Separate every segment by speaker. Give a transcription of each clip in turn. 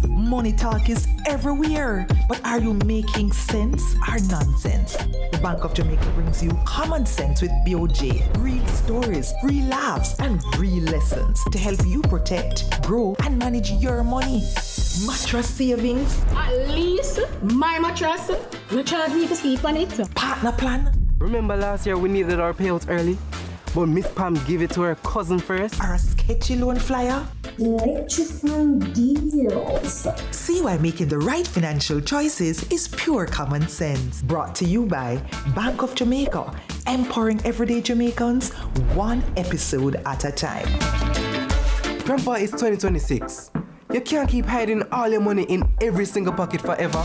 Speaker 1: Money talk is everywhere, but are you making sense or nonsense? The Bank of Jamaica brings you common sense with BOJ, real stories, real laughs, and real lessons to help you protect, grow, and manage your money. Mattress savings.
Speaker 2: At least my mattress, you charge me to sleep on it.
Speaker 1: Partner plan.
Speaker 3: Remember last year we needed our payouts early, but Miss Pam gave it to her cousin first?
Speaker 1: Or a sketchy loan flyer.
Speaker 2: Electrifying deals.
Speaker 1: See why making the right financial choices is pure common sense. Brought to you by Bank of Jamaica, empowering everyday Jamaicans one episode at a time.
Speaker 3: Grandpa, it's 2026. You can't keep hiding all your money in every single pocket forever.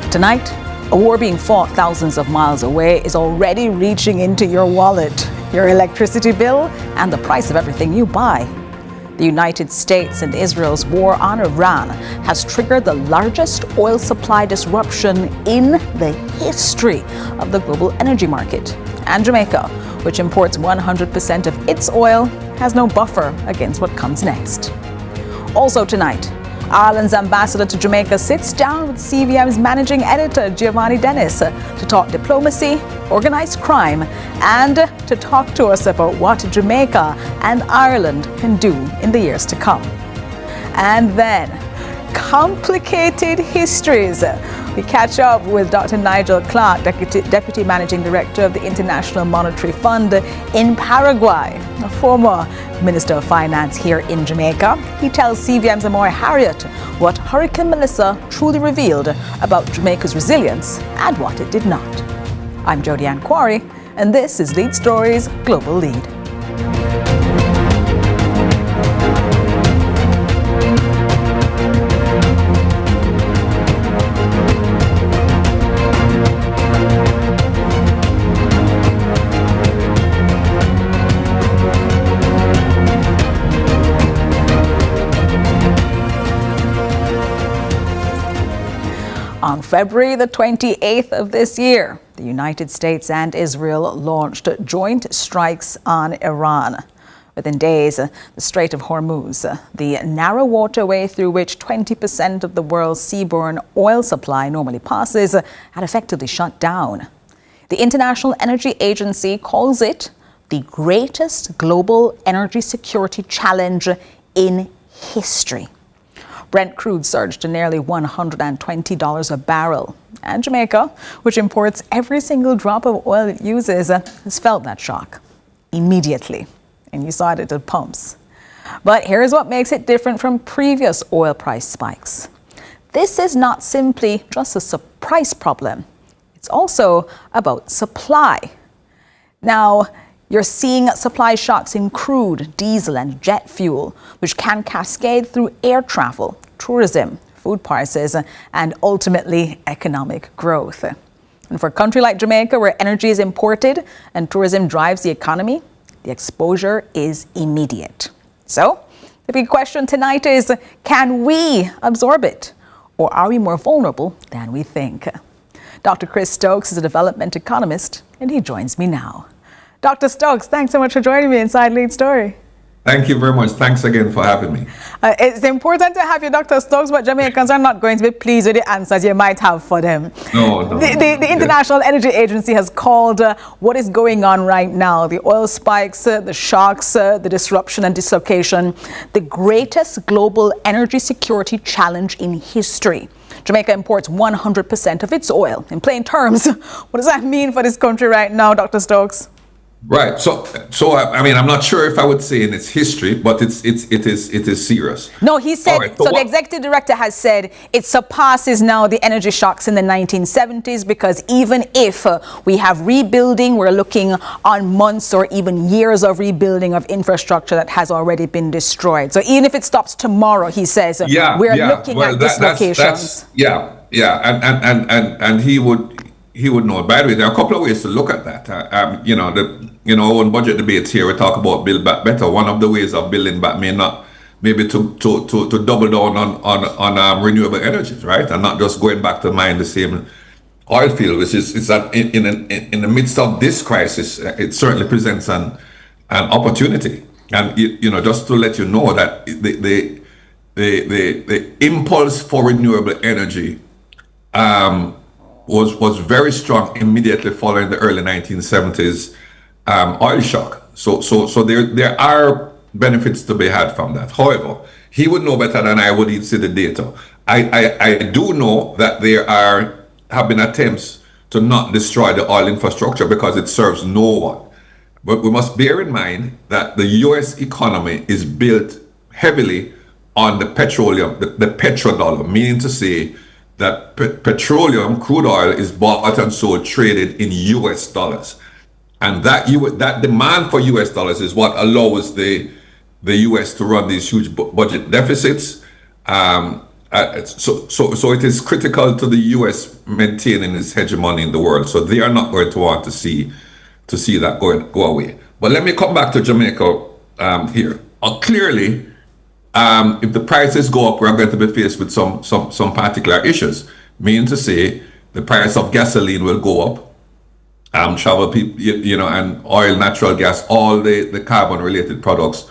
Speaker 4: Tonight, a war being fought thousands of miles away is already reaching into your wallet, your electricity bill, and the price of everything you buy. The United States and Israel's war on Iran has triggered the largest oil supply disruption in the history of the global energy market. And Jamaica, which imports 100% of its oil, has no buffer against what comes next. Also tonight, Ireland's ambassador to Jamaica sits down with CVM's managing editor, Giovanni Dennis, to talk diplomacy, organized crime, and to talk to us about what Jamaica and Ireland can do in the years to come. And then, complicated histories. We catch up with Dr. Nigel Clark, Deputy Managing Director of the International Monetary Fund in Paraguay, a former Minister of Finance here in Jamaica. He tells CVM's Amore Harriet what Hurricane Melissa truly revealed about Jamaica's resilience and what it did not. I'm Jody Ann Quarry, and this is Lead Stories Global Lead. On February the 28th of this year, the United States and Israel launched joint strikes on Iran. Within days, the Strait of Hormuz, the narrow waterway through which 20% of the world's seaborne oil supply normally passes, had effectively shut down. The International Energy Agency calls it the greatest global energy security challenge in history. Brent crude surged to nearly $120 a barrel. And Jamaica, which imports every single drop of oil it uses, has felt that shock immediately. And you saw it at the pumps. But here's what makes it different from previous oil price spikes. This is not simply just a price problem. It's also about supply. Now, you're seeing supply shocks in crude, diesel, and jet fuel, which can cascade through air travel, tourism, food prices, and ultimately economic growth. And for a country like Jamaica, where energy is imported and tourism drives the economy, the exposure is immediate. So, the big question tonight is, can we absorb it? Or are we more vulnerable than we think? Dr. Chris Stokes is a development economist, and he joins me now. Dr. Stokes, thanks so much for joining me inside Lead Story.
Speaker 5: Thank you very much. Thanks again for having me.
Speaker 4: It's important to have you, Dr. Stokes, but Jamaicans are not going to be pleased with the answers you might have for them.
Speaker 5: No.
Speaker 4: The International Energy Agency has called what is going on right now, the oil spikes, the shocks, the disruption and dislocation, the greatest global energy security challenge in history. Jamaica imports 100% of its oil. In plain terms, what does that mean for this country right now, Dr. Stokes?
Speaker 5: Right. So I mean, I'm not sure if I would say in its history, but it is serious.
Speaker 4: No, he said,
Speaker 5: Right,
Speaker 4: so the
Speaker 5: what-
Speaker 4: executive director has said it surpasses now the energy shocks in the 1970s, because even if we have rebuilding, we're looking on months or even years of rebuilding of infrastructure that has already been destroyed. So even if it stops tomorrow, he says, we're looking at dislocations.
Speaker 5: And he would know. By the way, there are a couple of ways to look at that. On budget debates here, we talk about build back better. One of the ways of building back maybe to double down on renewable energies, right, and not just going back to mine the same oil field, which is in the midst of this crisis, it certainly presents an opportunity. And just to let you know that the impulse for renewable energy was very strong immediately following the early 1970s oil shock. So there are benefits to be had from that. However, he would know better than I would. He'd see the data. I do know that there have been attempts to not destroy the oil infrastructure because it serves no one. But we must bear in mind that the U.S. economy is built heavily on the petroleum, the petrodollar, meaning to say that petroleum, crude oil, is bought and sold, traded in U.S. dollars. And that demand for U.S. dollars is what allows the U.S. to run these huge budget deficits. So it is critical to the U.S. maintaining its hegemony in the world. So they are not going to want to see that go away. But let me come back to Jamaica here. Clearly, if the prices go up, we're going to be faced with some particular issues. Meaning to say, the price of gasoline will go up. Travel people, and oil, natural gas, all the carbon-related products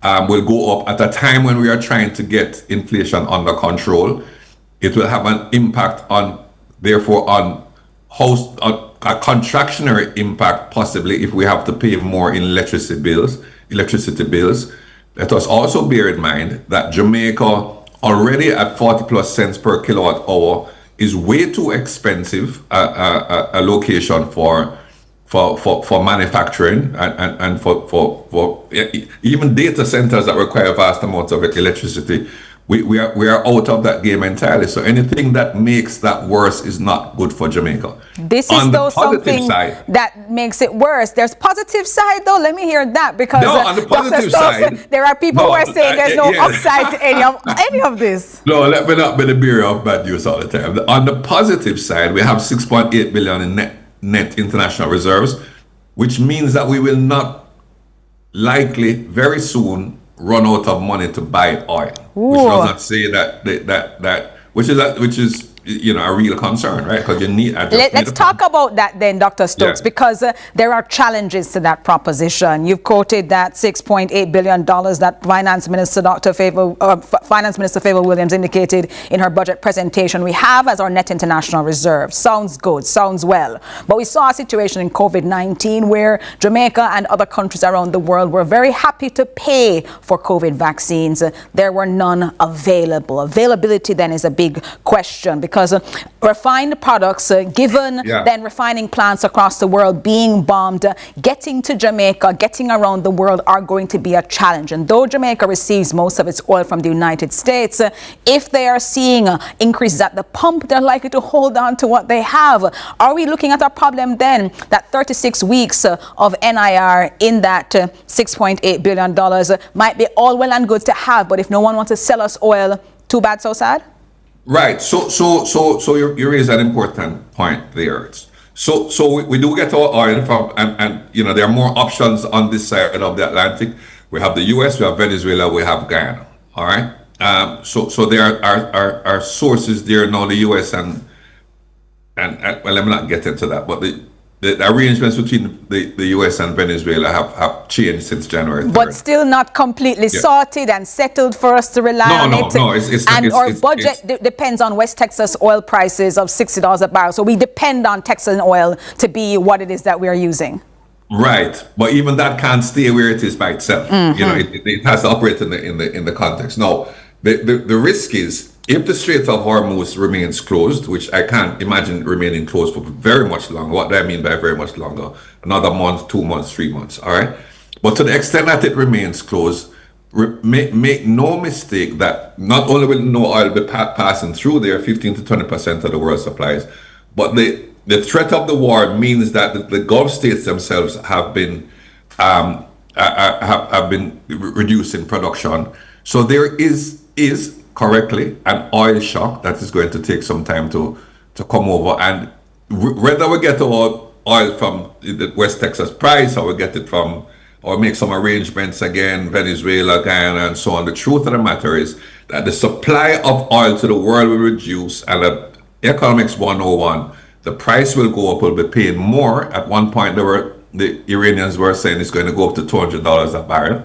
Speaker 5: will go up at a time when we are trying to get inflation under control. It will have an impact a contractionary impact, possibly, if we have to pay more in electricity bills. Let us also bear in mind that Jamaica, already at 40 plus cents per kilowatt hour, is way too expensive a location for manufacturing and for even data centers that require vast amounts of electricity. We are out of that game entirely. So anything that makes that worse is not good for Jamaica.
Speaker 4: This is though something that makes it worse. There's positive side though. Let me hear that, because
Speaker 5: on the positive side,
Speaker 4: there are people who are saying there's no upside to any of this.
Speaker 5: No, let me not be the bearer of bad news all the time. On the positive side, we have 6.8 billion in net international reserves, which means that we will not likely very soon run out of money to buy oil.
Speaker 4: Ooh.
Speaker 5: Which does not say which is a real concern, right? Because you need.
Speaker 4: Let's talk about that then, Dr. Stokes, because there are challenges to that proposition. You've quoted that $6.8 billion that Finance Minister Favour Williams indicated in her budget presentation we have as our net international reserve. Sounds good, sounds well. But we saw a situation in COVID-19 where Jamaica and other countries around the world were very happy to pay for COVID vaccines. There were none available. Availability then is a big question, because refined products, then refining plants across the world being bombed, getting to Jamaica, getting around the world are going to be a challenge. And though Jamaica receives most of its oil from the United States, if they are seeing increases at the pump, they're likely to hold on to what they have. Are we looking at a problem then that 36 weeks of NIR in that $6.8 billion might be all well and good to have, but if no one wants to sell us oil, too bad, so sad?
Speaker 5: Right. So you raise an important point there. So we do get our oil from, and there are more options on this side of the Atlantic. We have the U.S., we have Venezuela, we have Guyana. All right. So there are sources there now. The U.S. and well, let me not get into that, but the arrangements between the U.S. and Venezuela have changed since January 3rd.
Speaker 4: But still not completely sorted and settled for us to rely on it.
Speaker 5: No,
Speaker 4: our budget depends on West Texas oil prices of $60 a barrel. So we depend on Texan oil to be what it is that we are using.
Speaker 5: Right, but even that can't stay where it is by itself.
Speaker 4: Mm-hmm.
Speaker 5: It has to operate in the context. Now, the risk is if the Strait of Hormuz remains closed, which I can't imagine remaining closed for very much longer, what do I mean by very much longer? Another month, 2 months, 3 months, all right? But to the extent that it remains closed, make no mistake that not only will no oil be passing through there, 15 to 20% of the world's supplies, but the threat of the war means that the Gulf states themselves have been reducing production. So there is correctly an oil shock that is going to take some time to come over, and whether we get our oil from the West Texas price or we get it from or make some arrangements again, Venezuela, Guyana, and so on. The truth of the matter is that the supply of oil to the world will reduce, and at Economics 101, the price will go up. We'll be paying more. At one point, the Iranians were saying it's going to go up to $200 a barrel.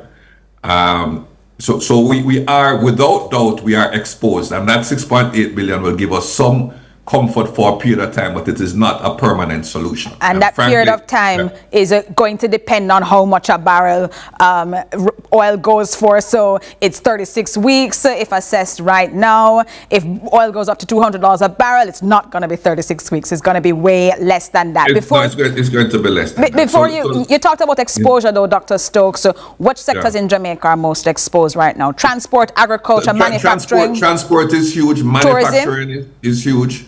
Speaker 5: So we are, without doubt, we are exposed, and that 6.8 billion will give us some comfort for a period of time, but it is not a permanent solution.
Speaker 4: And that frankly, period of time is going to depend on how much a barrel oil goes for. So it's 36 weeks if assessed right now. If oil goes up to $200 a barrel, it's not going to be 36 weeks. It's going to be way less than that.
Speaker 5: It's going to be less than that.
Speaker 4: Before you talked about exposure, though, Dr. Stokes. So which sectors in Jamaica are most exposed right now? Transport, agriculture, manufacturing?
Speaker 5: Transport is huge. Manufacturing is huge.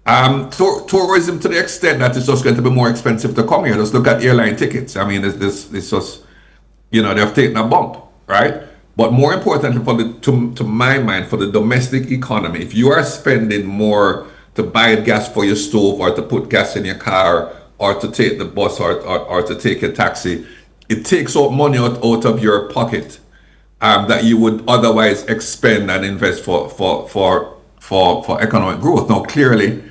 Speaker 5: Tourism, to the extent that it's just going to be more expensive to come here. Just look at airline tickets. I mean, it's just, they've taken a bump, right? But more importantly, to my mind, for the domestic economy, if you are spending more to buy gas for your stove or to put gas in your car or to take the bus or to take a taxi, it takes out money out of your pocket that you would otherwise expend and invest for economic growth. Now, clearly,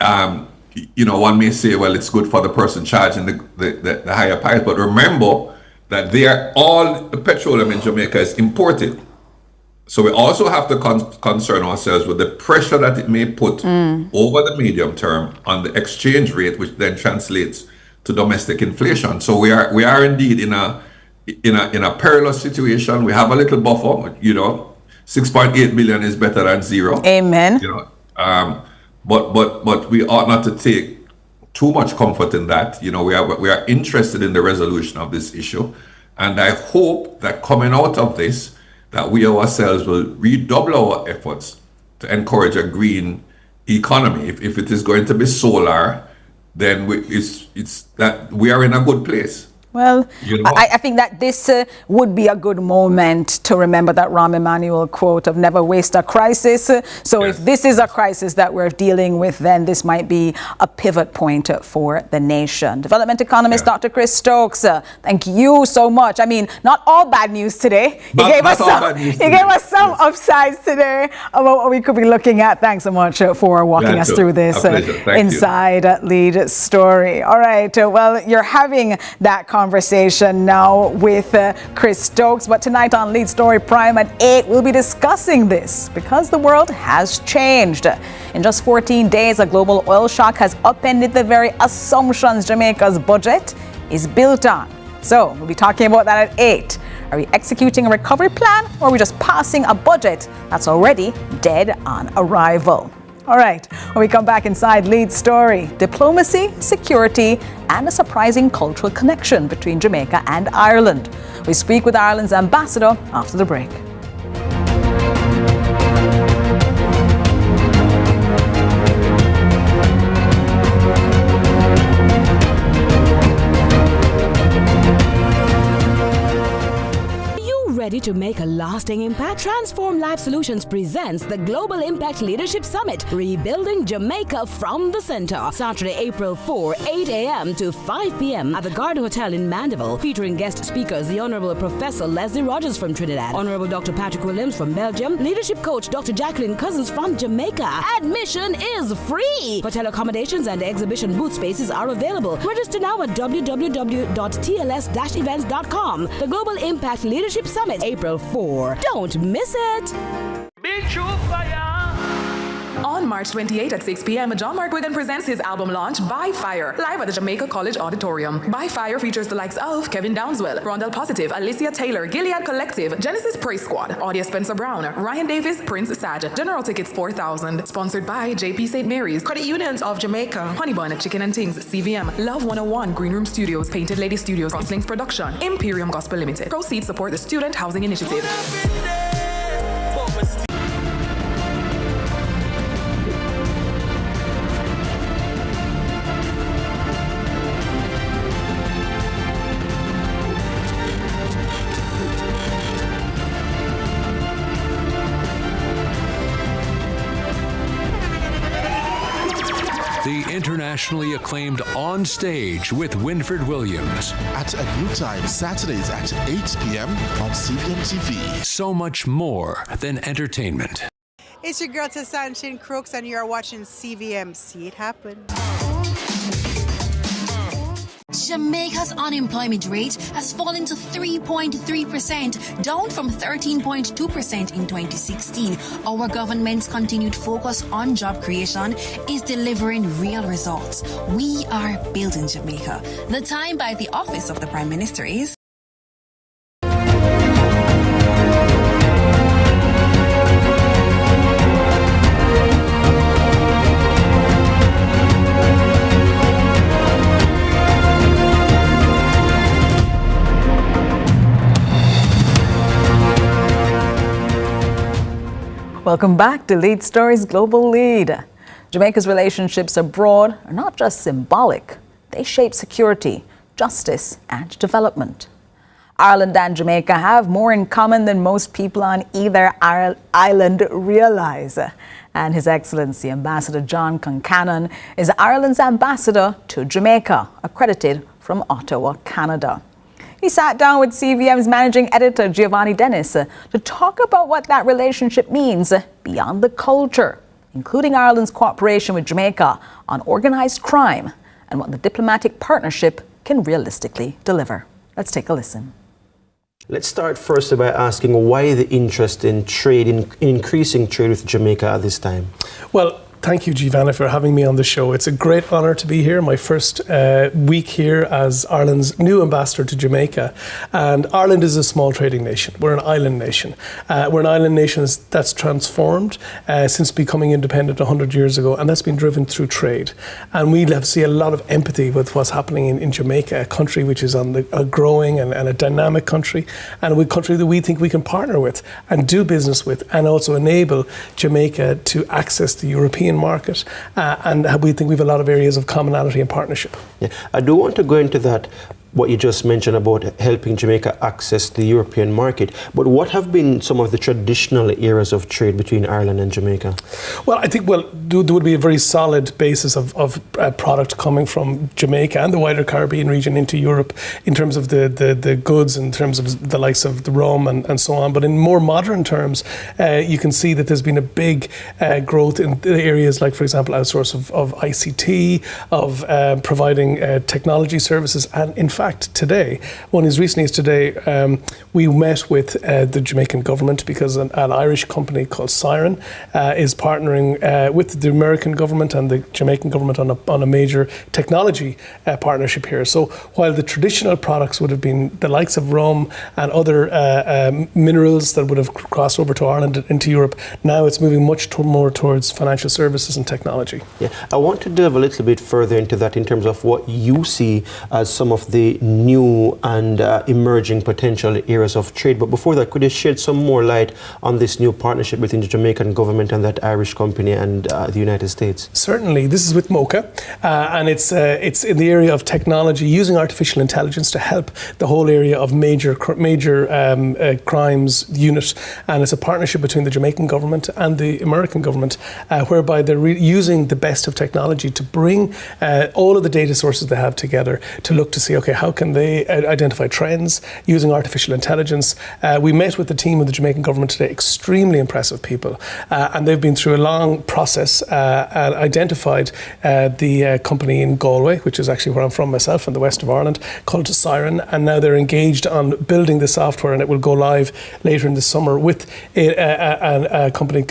Speaker 5: one may say, well, it's good for the person charging the higher price, but remember that all the petroleum in Jamaica is imported. So we also have to concern ourselves with the pressure that it may put over the medium term on the exchange rate, which then translates to domestic inflation. So we are indeed in a perilous situation. We have a little buffer, 6.8 billion is better than zero.
Speaker 4: Amen.
Speaker 5: But we ought not to take too much comfort in that. We are interested in the resolution of this issue, and I hope that coming out of this, that we ourselves will redouble our efforts to encourage a green economy. If it is going to be solar, then it's that we are in a good place.
Speaker 4: Well, I think that this would be a good moment to remember that Rahm Emanuel quote of never waste a crisis. So if this is a crisis that we're dealing with, then this might be a pivot point for the nation. Development economist Dr. Chris Stokes, thank you so much. I mean, not all bad news today. He gave us some upsides today about what we could be looking at. Thanks so much for walking us through this inside lead story. All right. Well, you're having that conversation now with Chris Stokes, but tonight on Lead Story Prime at 8, we'll be discussing this because the world has changed. In just 14 days, a global oil shock has upended the very assumptions Jamaica's budget is built on. So we'll be talking about that at 8. Are we executing a recovery plan, or are we just passing a budget that's already dead on arrival? All right, when we come back inside Lead Story, diplomacy, security, and a surprising cultural connection between Jamaica and Ireland. We speak with Ireland's ambassador after the break.
Speaker 6: Ready to make a lasting impact? Transform Life Solutions presents the Global Impact Leadership Summit, Rebuilding Jamaica from the Center. Saturday, April 4, 8 a.m. to 5 p.m. at the Garden Hotel in Mandeville, featuring guest speakers the Honorable Professor Leslie Rogers from Trinidad, Honorable Dr. Patrick Williams from Belgium, Leadership Coach Dr. Jacqueline Cousins from Jamaica. Admission is free. Hotel accommodations and exhibition booth spaces are available. Register now at www.tls-events.com. The Global Impact Leadership Summit, April 4. Don't miss it.
Speaker 7: Big show fire.
Speaker 6: On
Speaker 7: On March 28 at 6 p.m., John Mark Wigan presents his album launch, By Fire, live at the Jamaica College Auditorium. By Fire features the likes of Kevin Downswell, Rondell Positive, Alicia Taylor, Gilead Collective, Genesis Praise Squad, Audia Spencer Brown, Ryan Davis, Prince Saj. General tickets $4,000. Sponsored by JP St. Mary's, Credit Unions of Jamaica, Honey Bun, Chicken and Things, CVM, Love 101, Green Room Studios, Painted Lady Studios, Crosslinks Production, Imperium Gospel Limited. Proceeds support the Student Housing Initiative.
Speaker 8: The internationally acclaimed On Stage with Winfred Williams.
Speaker 9: At a new time, Saturdays at 8 p.m. on CVM TV.
Speaker 8: So much more than entertainment.
Speaker 10: It's your girl Tassanchin Crooks, and you're watching CVM. See it happen.
Speaker 11: Jamaica's unemployment rate has fallen to 3.3%, down from 13.2% in 2016. Our government's continued focus on job creation is delivering real results. We are building Jamaica. The time by the Office of the Prime Minister is...
Speaker 4: Welcome back to Lead Stories Global Lead. Jamaica's relationships abroad are not just symbolic. They shape security, justice, and development. Ireland and Jamaica have more in common than most people on either island realize. And His Excellency Ambassador John Concannon is Ireland's ambassador to Jamaica, accredited from Ottawa, Canada. He sat down with CVM's managing editor, Giovanni Dennis, to talk about what that relationship means beyond the culture, including Ireland's cooperation with Jamaica on organised crime and what the diplomatic partnership can realistically deliver. Let's take a listen.
Speaker 12: Let's start first by asking why the interest in trade, in increasing trade with Jamaica at this time?
Speaker 13: Well, thank you, Giovanna, for having me on the show. It's a great honour to be here, my first week here as Ireland's new ambassador to Jamaica. And Ireland is a small trading nation. We're an island nation. We're an island nation that's transformed since becoming independent 100 years ago, and that's been driven through trade. And we see a lot of empathy with what's happening in Jamaica, a country which is on a growing and a dynamic country, and a country that we think we can partner with and do business with, and also enable Jamaica to access the European market, and we think we have a lot of areas of commonality and partnership.
Speaker 12: Yeah, I do want to go into that, what you just mentioned about helping Jamaica access the European market, but what have been some of the traditional areas of trade between Ireland and Jamaica?
Speaker 13: Well, I think there would be a very solid basis of product coming from Jamaica and the wider Caribbean region into Europe in terms of the goods, in terms of the likes of the rum and so on. But in more modern terms, you can see that there's been a big growth in the areas like, for example, outsource of ICT, of providing technology services, and in fact, today, one as recently as today, we met with the Jamaican government because an Irish company called Siren is partnering with the American government and the Jamaican government on a major technology partnership here. So while the traditional products would have been the likes of rum and other minerals that would have crossed over to Ireland into Europe, now it's moving much more towards financial services and technology.
Speaker 12: Yeah, I want to delve a little bit further into that in terms of what you see as some of the new and emerging potential areas of trade. But before that, could you shed some more light on this new partnership between the Jamaican government and that Irish company and the United States?
Speaker 13: Certainly. This is with MOCA, and it's in the area of technology, using artificial intelligence to help the whole area of major crimes unit. And it's a partnership between the Jamaican government and the American government, whereby they're using the best of technology to bring all of the data sources they have together to look to see, okay, how can they identify trends using artificial intelligence. We met with the team of the Jamaican government today, extremely impressive people, and they've been through a long process and identified the company in Galway, which is actually where I'm from myself, in the west of Ireland, called Siren, and now they're engaged on building the software, and it will go live later in the summer with a company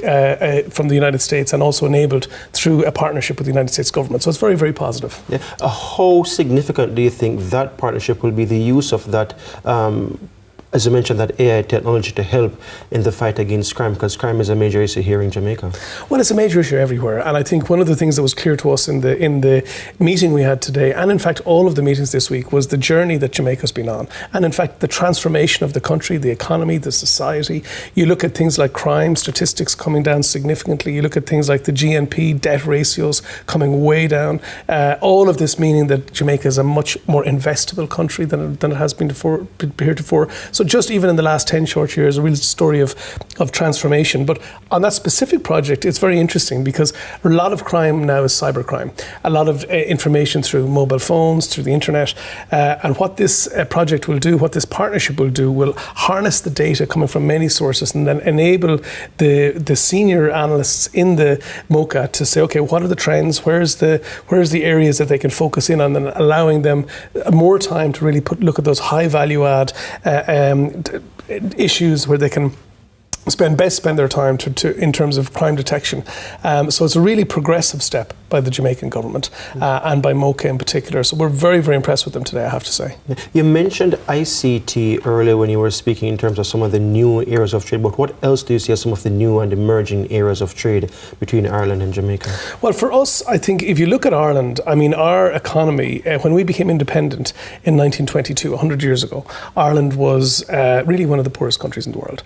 Speaker 13: from the United States, and also enabled through a partnership with the United States government. So it's very, very positive.
Speaker 12: Yeah. How significant do you think that partnership will be, the use of that, as you mentioned, that AI technology to help in the fight against crime, because crime is a major issue here in Jamaica?
Speaker 13: Well, it's a major issue everywhere, and I think one of the things that was clear to us in the meeting we had today, and in fact all of the meetings this week, was the journey that Jamaica's been on, and in fact the transformation of the country, the economy, the society. You look at things like crime statistics coming down significantly. You look at things like the GNP debt ratios coming way down. All of this meaning that Jamaica is a much more investable country than it has been heretofore. So just even in the last 10 short years, a real story of transformation. But on that specific project, it's very interesting because a lot of crime now is cybercrime. A lot of information through mobile phones, through the internet. And what this project will do, what this partnership will do, will harness the data coming from many sources and then enable the senior analysts in the MOCA to say, okay, what are the trends? Where's the areas that they can focus in on, and allowing them more time to really look at those high value add issues where they can spend their time to in terms of crime detection. So it's a really progressive step by the Jamaican government and by MOCA in particular. So we're very, very impressed with them today, I have to say.
Speaker 12: You mentioned ICT earlier when you were speaking in terms of some of the new areas of trade, but what else do you see as some of the new and emerging areas of trade between Ireland and Jamaica?
Speaker 13: Well, for us, I think if you look at Ireland, I mean, our economy, when we became independent in 1922, 100 years ago, Ireland was really one of the poorest countries in the world.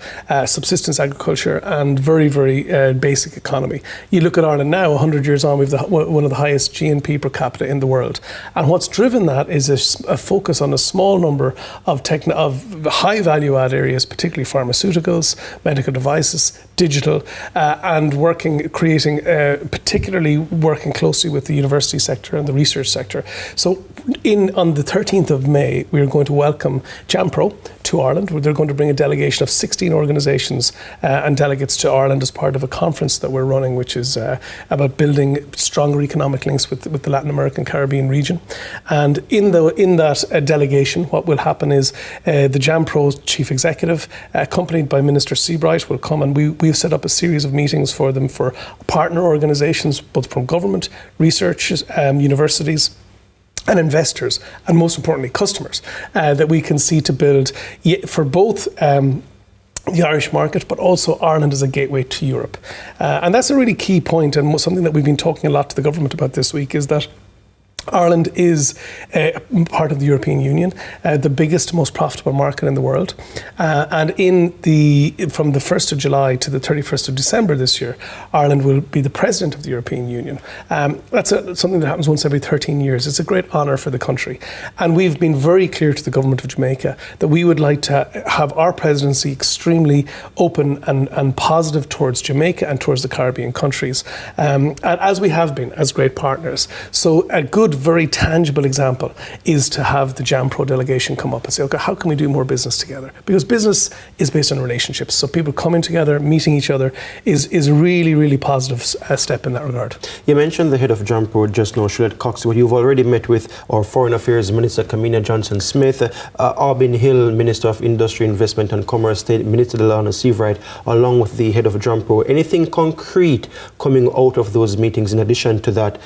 Speaker 13: Subsistence agriculture and very, very basic economy. You look at Ireland now, 100 years on, we've one of the highest GNP per capita in the world. And what's driven that is a focus on a small number of high value add areas, particularly pharmaceuticals, medical devices, digital, and particularly working closely with the university sector and the research sector. So on the 13th of May, we are going to welcome JAMPRO to Ireland, where they're going to bring a delegation of 16 organisations and delegates to Ireland as part of a conference that we're running, which is about building stronger economic links with the Latin American Caribbean region. And in that delegation, what will happen is the JAMPRO chief executive, accompanied by Minister Seabright, will come, and we've set up a series of meetings for them for partner organisations, both from government, research, universities, and investors, and most importantly customers, that we can see to build for both the Irish market, but also Ireland as a gateway to Europe. And that's a really key point, and something that we've been talking a lot to the government about this week is that Ireland is part of the European Union, the biggest, most profitable market in the world. And from the 1st of July to the 31st of December this year, Ireland will be the president of the European Union. That's something that happens once every 13 years. It's a great honour for the country. And we've been very clear to the government of Jamaica that we would like to have our presidency extremely open and positive towards Jamaica and towards the Caribbean countries, and as we have been as great partners. So a good, very tangible example is to have the JAMPRO delegation come up and say, okay, how can we do more business together? Because business is based on relationships. So people coming together, meeting each other is a really, really positive step in that regard.
Speaker 12: You mentioned the head of JAMPRO just now, Shulette Cox, who you've already met with our Foreign Affairs Minister, Kamina Johnson-Smith, Albin Hill, Minister of Industry, Investment and Commerce, State Minister Delano Seabright, along with the head of JAMPRO. Anything concrete coming out of those meetings in addition to that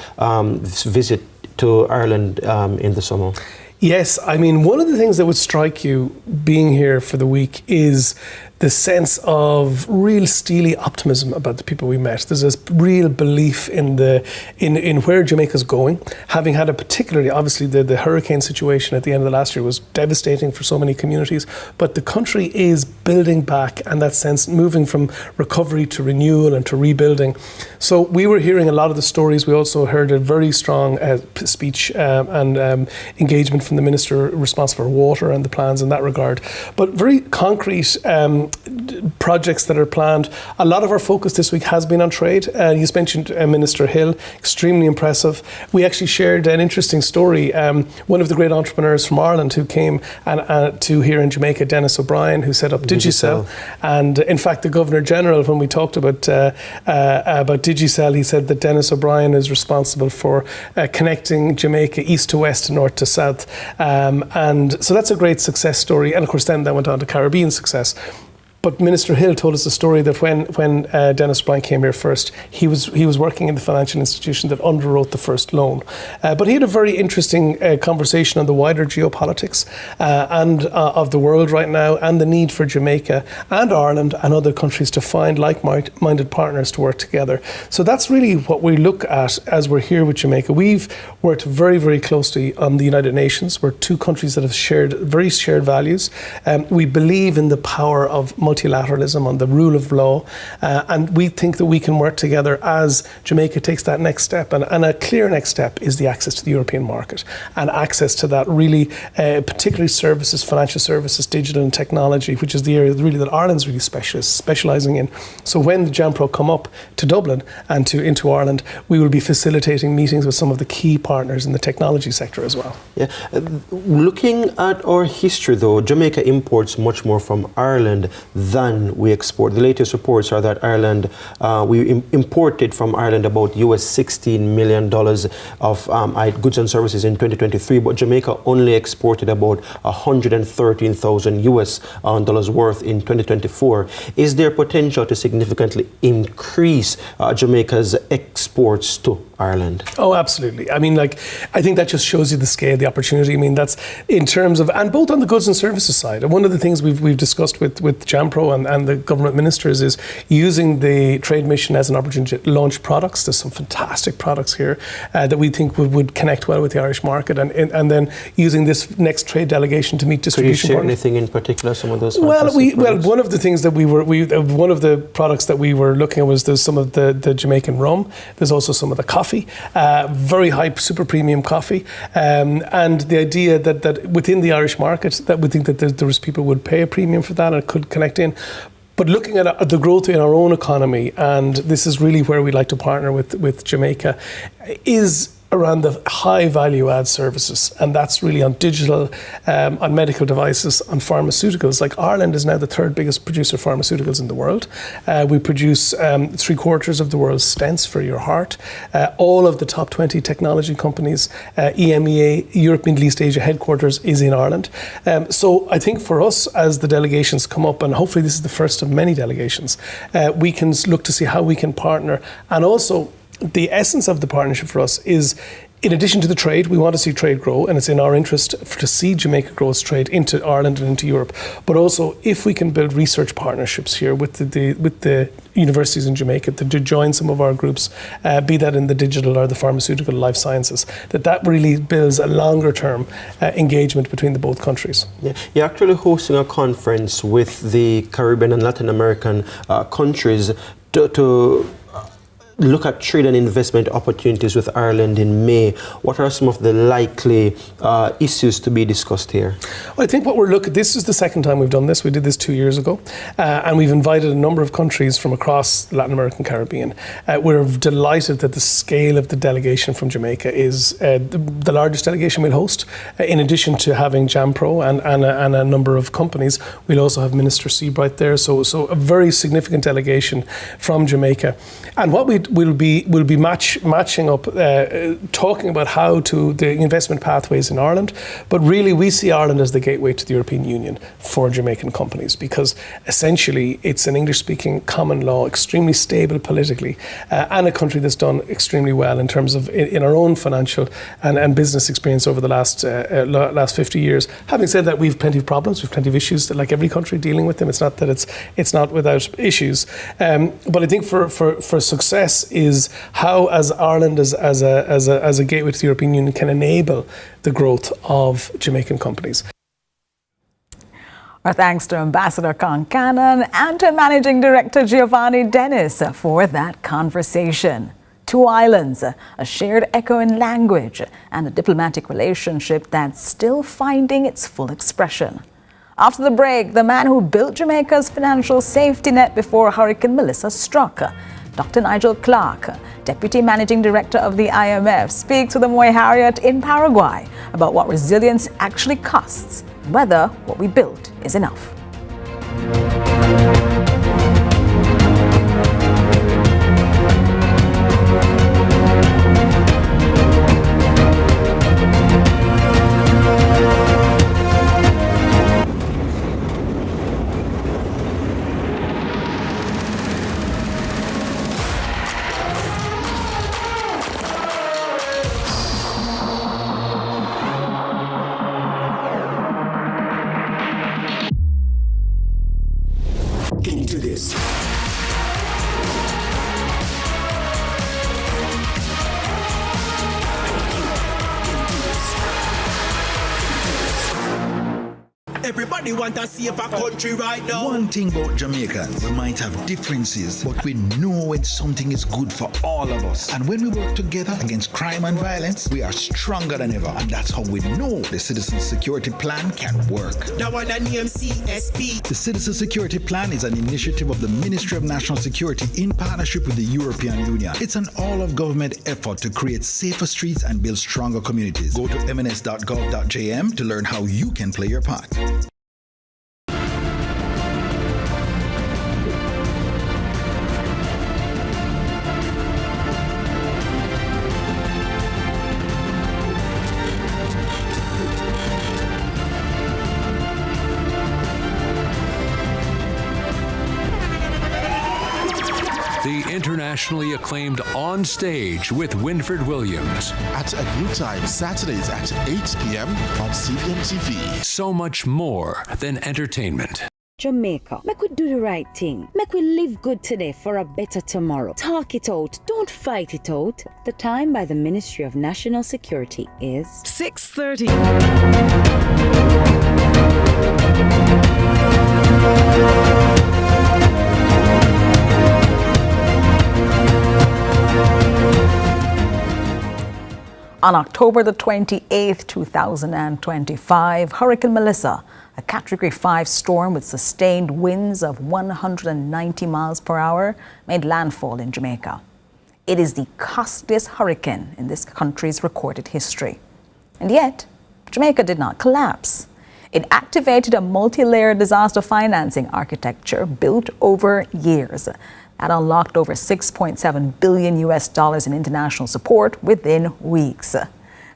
Speaker 12: visit to Ireland in the summer?
Speaker 13: Yes, I mean, one of the things that would strike you being here for the week is the sense of real steely optimism about the people we met. There's this real belief in where Jamaica's going, having had obviously the hurricane situation at the end of the last year was devastating for so many communities, but the country is building back, and that sense moving from recovery to renewal and to rebuilding. So we were hearing a lot of the stories. We also heard a very strong speech and engagement from the minister responsible for water and the plans in that regard. But very concrete projects that are planned. A lot of our focus this week has been on trade. You mentioned Minister Hill, extremely impressive. We actually shared an interesting story. One of the great entrepreneurs from Ireland who came to here in Jamaica, Dennis O'Brien, who set up Digicel. And in fact, the Governor General, when we talked about Digicel, he said that Dennis O'Brien is responsible for connecting Jamaica east to west, north to south. And so that's a great success story. And of course, then that went on to Caribbean success. But Minister Hill told us a story that when Dennis O'Brien came here first, he was working in the financial institution that underwrote the first loan. But he had a very interesting conversation on the wider geopolitics and of the world right now, and the need for Jamaica and Ireland and other countries to find like-minded partners to work together. So that's really what we look at as we're here with Jamaica. We've worked very, very closely on the United Nations. We're two countries that have shared values. We believe in the power of multilateralism, on the rule of law, and we think that we can work together as Jamaica takes that next step. And a clear next step is the access to the European market and access to that really, particularly services, financial services, digital and technology, which is the area really that Ireland's really specialising in. So when the JAMPRO come up to Dublin and into Ireland, we will be facilitating meetings with some of the key partners in the technology sector as well.
Speaker 12: Yeah. Looking at our history though, Jamaica imports much more from Ireland than we export. The latest reports are that Ireland, we imported from Ireland about US $16 million of goods and services in 2023, but Jamaica only exported about 113,000 US dollars worth in 2024. Is there potential to significantly increase Jamaica's exports to Ireland?
Speaker 13: Oh, absolutely. I mean, I think that just shows you the scale, the opportunity. I mean, that's in terms of, and both on the goods and services side. And one of the things we've discussed with JAMPRO and the government ministers is using the trade mission as an opportunity to launch products. There's some fantastic products here that we think would connect well with the Irish market, and then using this next trade delegation to meet distribution
Speaker 12: partners.
Speaker 13: partners.
Speaker 12: Anything in particular? Some of those.
Speaker 13: Well, one of the things that one of the products that we were looking at was there's some of the Jamaican rum. There's also some of the coffee, very high, super premium coffee, and the idea that within the Irish market, that we think that there was people would pay a premium for that and it could connect in. But looking at the growth in our own economy, and this is really where we like to partner with Jamaica, is around the high value add services, and that's really on digital, on medical devices, on pharmaceuticals. Like Ireland is now the third biggest producer of pharmaceuticals in the world. We produce 3/4 of the world's stents for your heart. All of the top 20 technology companies, EMEA, Europe, Middle East, Asia headquarters is in Ireland. So I think for us, as the delegations come up, and hopefully this is the first of many delegations, we can look to see how we can partner. And also, the essence of the partnership for us is, in addition to the trade, we want to see trade grow, and it's in our interest to see Jamaica grow its trade into Ireland and into Europe. But also, if we can build research partnerships here with the universities in Jamaica to join some of our groups, be that in the digital or the pharmaceutical life sciences, that really builds a longer term engagement between the both countries.
Speaker 12: Yeah. You're actually hosting a conference with the Caribbean and Latin American countries to look at trade and investment opportunities with Ireland in May. What are some of the likely issues to be discussed here?
Speaker 13: Well, I think what we're looking, this is the second time we've done this. We did this 2 years ago, and we've invited a number of countries from across Latin America and Caribbean. We're delighted that the scale of the delegation from Jamaica is the largest delegation we'll host. In addition to having JAMPRO and a number of companies, we'll also have Minister Seabright there. So a very significant delegation from Jamaica. And what we'll be matching up, talking about how to the investment pathways in Ireland, but really we see Ireland as the gateway to the European Union for Jamaican companies, because essentially it's an English-speaking common law, extremely stable politically, and a country that's done extremely well in terms of in our own financial and business experience over the last 50 years. Having said that, we've plenty of problems, we've plenty of issues, that like every country dealing with them. It's not that it's not without issues, but I think for success is how, as Ireland as a gateway to the European Union, can enable the growth of Jamaican companies.
Speaker 4: Our thanks to Ambassador Con Cannon and to Managing Director Giovanni Dennis for that conversation. Two islands, a shared echoing language, and a diplomatic relationship that's still finding its full expression. After the break, the man who built Jamaica's financial safety net before Hurricane Melissa struck, Dr. Nigel Clark, Deputy Managing Director of the IMF, speaks to the Moy Harriet in Paraguay about what resilience actually costs and whether what we built is enough.
Speaker 14: Can you do this?
Speaker 15: Everybody want to save a country right now.
Speaker 16: One thing about Jamaicans, we might have differences, but we know when something is good for all of us. And when we work together against crime and violence, we are stronger than ever. And that's how we know the Citizen Security Plan can work.
Speaker 15: That one and CSP.
Speaker 16: The Citizen Security Plan is an initiative of the Ministry of National Security in partnership with the European Union. It's an all-of-government effort to create safer streets and build stronger communities. Go to mns.gov.jm to learn how you can play your part.
Speaker 8: The internationally acclaimed On Stage with Winfred Williams.
Speaker 9: At a new time, Saturdays at 8 p.m. on CVM TV.
Speaker 8: So much more than entertainment.
Speaker 17: Jamaica, make we do the right thing. Make we live good today for a better tomorrow. Talk it out, don't fight it out. The time by the Ministry of National Security is
Speaker 6: 6:30.
Speaker 4: On October the 28th, 2025, Hurricane Melissa, a Category 5 storm with sustained winds of 190 miles per hour, made landfall in Jamaica. It is the costliest hurricane in this country's recorded history. And yet, Jamaica did not collapse. It activated a multi-layered disaster financing architecture built over years that unlocked over $6.7 billion in international support within weeks.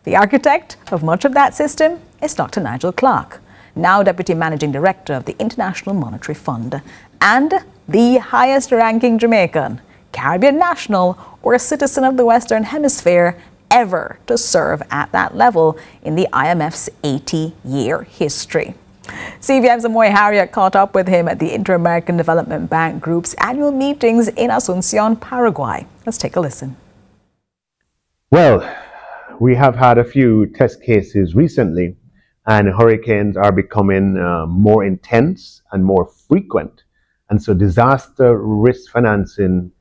Speaker 4: The architect of much of that system is Dr. Nigel Clark, now Deputy Managing Director of the International Monetary Fund, and the highest-ranking Jamaican, Caribbean national, or a citizen of the Western Hemisphere ever to serve at that level in the IMF's 80-year history. CVM's Moy Harriet caught up with him at the Inter-American Development Bank Group's annual meetings in Asunción, Paraguay. Let's take a listen.
Speaker 18: Well, we have had a few test cases recently, and hurricanes are becoming more intense and more frequent. And so disaster risk financing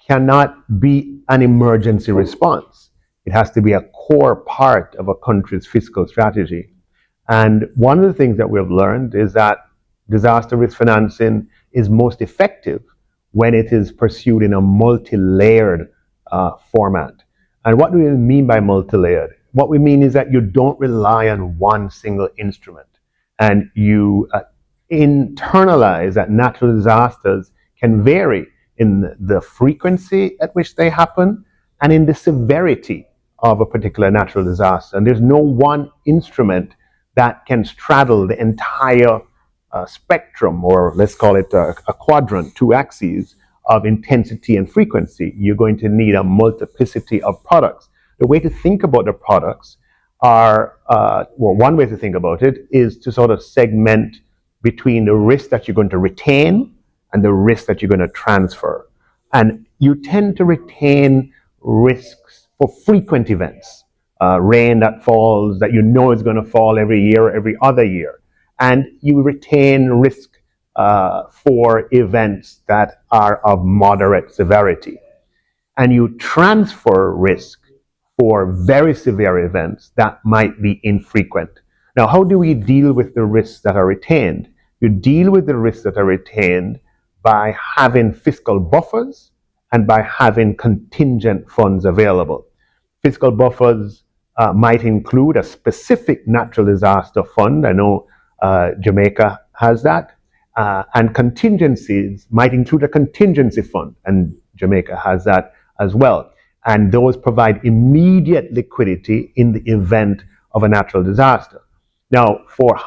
Speaker 18: cannot be an emergency response. It has to be a core part of a country's fiscal strategy. And one of the things that we've learned is that disaster risk financing is most effective when it is pursued in a multi-layered format. And what do we mean by multi-layered? What we mean is that you don't rely on one single instrument, and you internalize that natural disasters can vary in the frequency at which they happen and in the severity of a particular natural disaster. And there's no one instrument that can straddle the entire spectrum, or let's call it a quadrant, two axes of intensity and frequency. You're going to need a multiplicity of products. The way to think about the products are, one way to think about it is to sort of segment between the risk that you're going to retain and the risk that you're going to transfer. And you tend to retain risks for frequent events. Rain that falls, that you know is going to fall every year or every other year. And you retain risk for events that are of moderate severity. and you transfer risk for very severe events that might be infrequent. Now, how do we deal with the risks that are retained? You deal with the risks that are retained by having fiscal buffers and by having contingent funds available. Fiscal buffers might include a specific natural disaster fund. I know Jamaica has that. And contingencies might include a contingency fund, and Jamaica has that as well. And those provide immediate liquidity in the event of a natural disaster. Now, for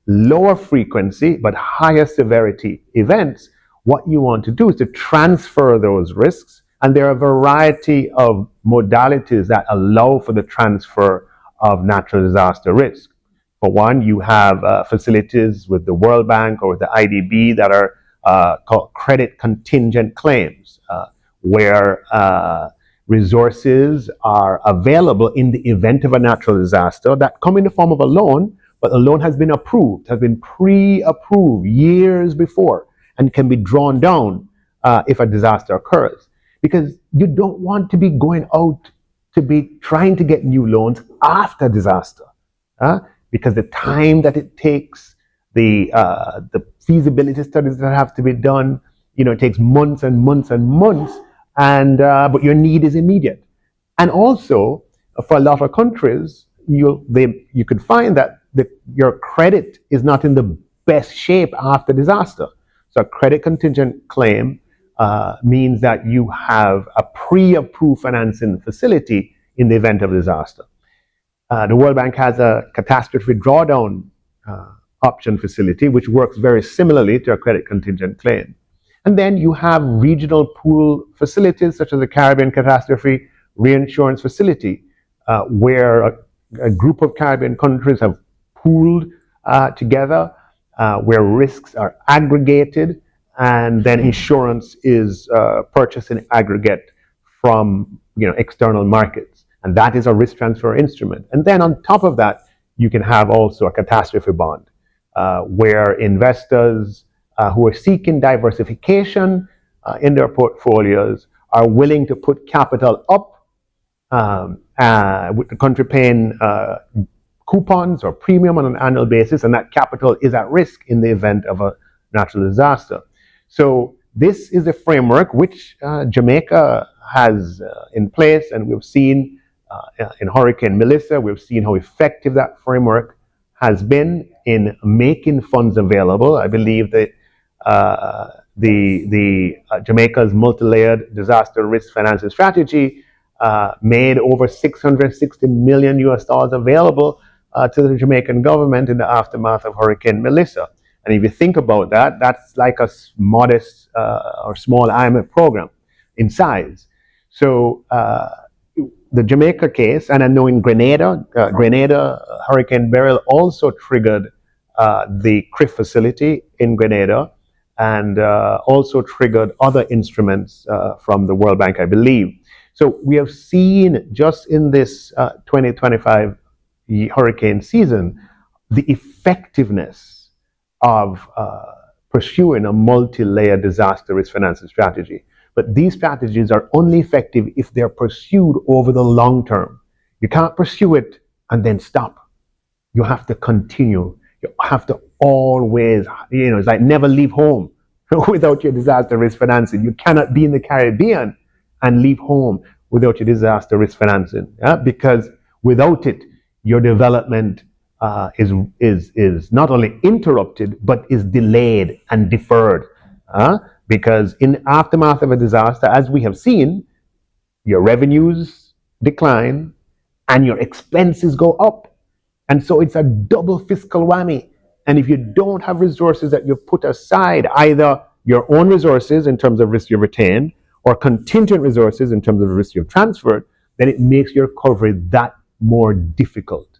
Speaker 18: lower frequency but higher severity events, what you want to do is to transfer those risks, and there are a variety of modalities that allow for the transfer of natural disaster risk. For one, you have facilities with the World Bank or with the IDB that are called credit contingent claims, where resources are available in the event of a natural disaster that come in the form of a loan, but the loan has been approved, has been pre-approved years before, and can be drawn down if a disaster occurs. Because you don't want to be going out to be trying to get new loans after disaster. Because the time that it takes, the feasibility studies that have to be done, it takes months and months and months, and but your need is immediate. And also, for a lot of countries, you could find that your credit is not in the best shape after disaster. So a credit contingent claim means that you have a pre-approved financing facility in the event of disaster. The World Bank has a catastrophe drawdown option facility, which works very similarly to a credit contingent claim. And then you have regional pool facilities, such as the Caribbean Catastrophe Reinsurance Facility, where a group of Caribbean countries have pooled together, where risks are aggregated, and then insurance is purchased in aggregate from external markets. And that is a risk transfer instrument. And then on top of that, you can have also a catastrophe bond, where investors who are seeking diversification in their portfolios are willing to put capital up with the country paying coupons or premium on an annual basis, and that capital is at risk in the event of a natural disaster. So this is a framework which Jamaica has in place, and we've seen in Hurricane Melissa, we've seen how effective that framework has been in making funds available. I believe that Jamaica's multi-layered disaster risk financing strategy made over $660 million available to the Jamaican government in the aftermath of Hurricane Melissa. And if you think about that, that's like a modest or small IMF program in size. So the Jamaica case, and I know in Grenada, Hurricane Beryl also triggered the CRIF facility in Grenada, and also triggered other instruments from the World Bank, I believe. So we have seen just in this 2025 hurricane season, the effectiveness of pursuing a multi-layered disaster risk financing strategy. But these strategies are only effective if they're pursued over the long term. You can't pursue it and then stop. You have to continue. You have to always, it's like never leave home without your disaster risk financing. You cannot be in the Caribbean and leave home without your disaster risk financing, because without it, your development is not only interrupted, but is delayed and deferred. Because in aftermath of a disaster, as we have seen, your revenues decline and your expenses go up. And so it's a double fiscal whammy. And if you don't have resources that you've put aside, either your own resources in terms of risk you've retained, or contingent resources in terms of risk you've transferred, then it makes your recovery that more difficult.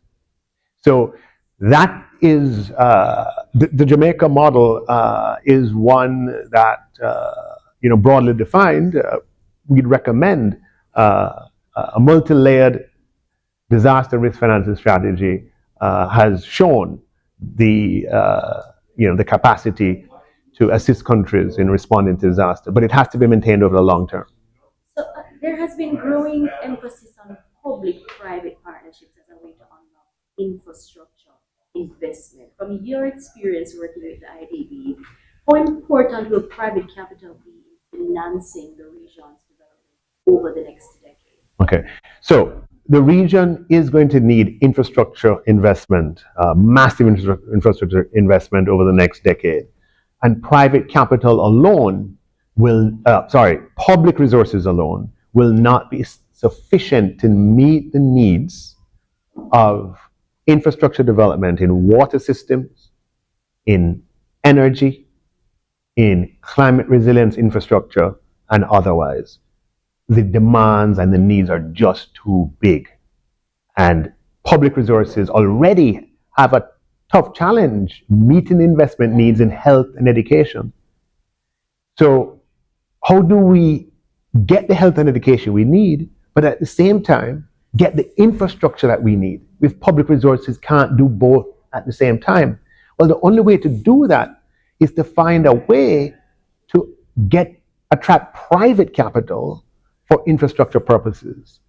Speaker 18: So that is the Jamaica model is one that broadly defined. We'd recommend a multi-layered disaster risk financing strategy has shown the capacity to assist countries in responding to disaster, but it has to be maintained over the long term.
Speaker 19: So there has been growing emphasis on public-private partnerships as a way to unlock infrastructure investment. From your experience working with the IDB, how important will private capital be in financing the region's development over the next decade?
Speaker 18: Okay, so the region is going to need infrastructure investment, massive infrastructure investment over the next decade. And private capital alone will, public resources alone will not be sufficient to meet the needs of infrastructure development in water systems, in energy, in climate resilience infrastructure, and otherwise. The demands and the needs are just too big. And public resources already have a tough challenge meeting investment needs in health and education. So how do we get the health and education we need, but at the same time, get the infrastructure that we need? If public resources can't do both at the same time, well, the only way to do that is to find a way to attract private capital for infrastructure purposes.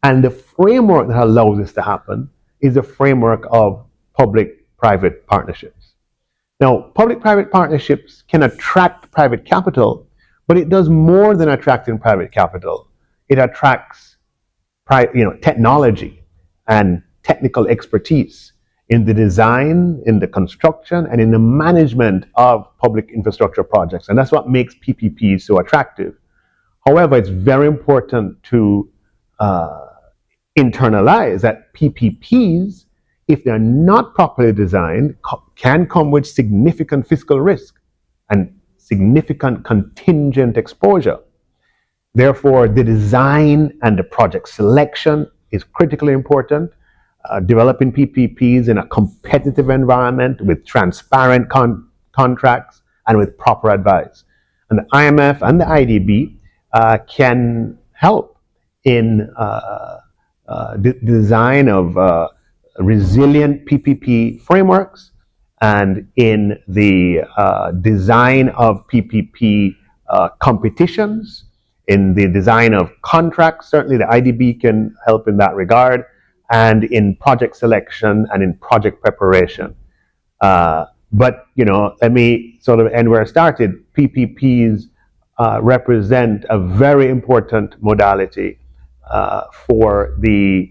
Speaker 18: And the framework that allows this to happen is the framework of public-private partnerships. Now, public-private partnerships can attract private capital, but it does more than attracting private capital. It attracts technology and technical expertise in the design, in the construction, and in the management of public infrastructure projects. And that's what makes PPPs so attractive. However, it's very important to internalize that PPPs, if they're not properly designed, can come with significant fiscal risk and significant contingent exposure. Therefore, the design and the project selection is critically important. Developing PPPs in a competitive environment with transparent contracts and with proper advice. And the IMF and the IDB can help in the design of resilient PPP frameworks and in the design of PPP competitions, in the design of contracts. Certainly the IDB can help in that regard, and in project selection and in project preparation. But, let me sort of end where I started. PPPs represent a very important modality for the